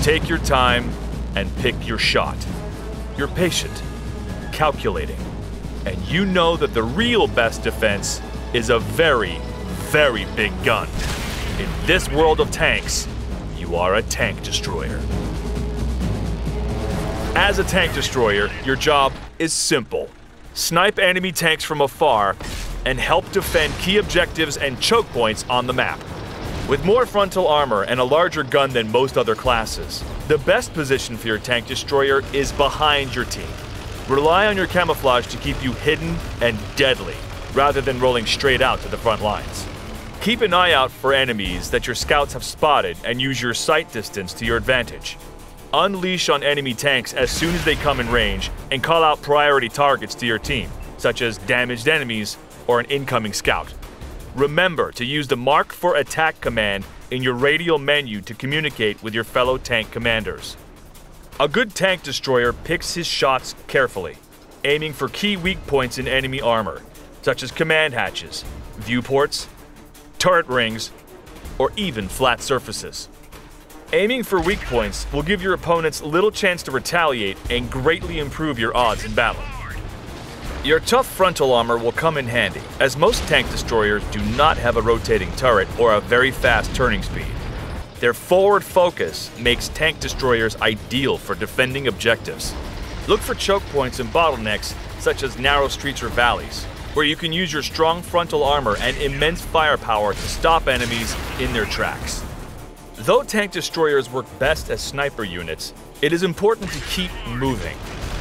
take your time and pick your shot. You're patient, calculating, and you know that the real best defense is a very, very big gun. In this world of tanks, you are a tank destroyer. As a tank destroyer, your job is simple. Snipe enemy tanks from afar and help defend key objectives and choke points on the map. With more frontal armor and a larger gun than most other classes, the best position for your tank destroyer is behind your team. Rely on your camouflage to keep you hidden and deadly, rather than rolling straight out to the front lines. Keep an eye out for enemies that your scouts have spotted and use your sight distance to your advantage. Unleash on enemy tanks as soon as they come in range and call out priority targets to your team, such as damaged enemies or an incoming scout. Remember to use the Mark for Attack command in your radial menu to communicate with your fellow tank commanders. A good tank destroyer picks his shots carefully, aiming for key weak points in enemy armor, such as command hatches, viewports, turret rings, or even flat surfaces. Aiming for weak points will give your opponents little chance to retaliate and greatly improve your odds in battle. Your tough frontal armor will come in handy, as most tank destroyers do not have a rotating turret or a very fast turning speed. Their forward focus makes tank destroyers ideal for defending objectives. Look for choke points and bottlenecks such as narrow streets or valleys, where you can use your strong frontal armor and immense firepower to stop enemies in their tracks. Though tank destroyers work best as sniper units, it is important to keep moving.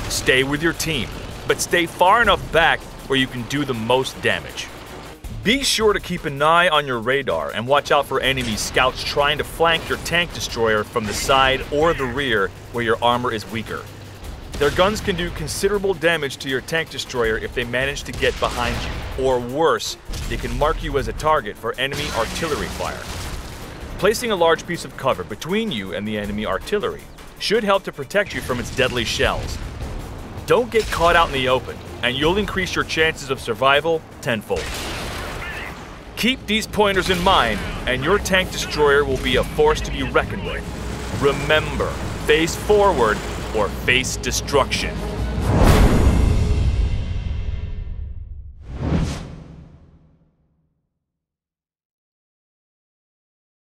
Stay with your team, but stay far enough back where you can do the most damage. Be sure to keep an eye on your radar and watch out for enemy scouts trying to flank your tank destroyer from the side or the rear where your armor is weaker. Their guns can do considerable damage to your tank destroyer if they manage to get behind you, or worse, they can mark you as a target for enemy artillery fire. Placing a large piece of cover between you and the enemy artillery should help to protect you from its deadly shells. Don't get caught out in the open, and you'll increase your chances of survival tenfold. Keep these pointers in mind, and your tank destroyer will be a force to be reckoned with. Remember, face forward or face destruction.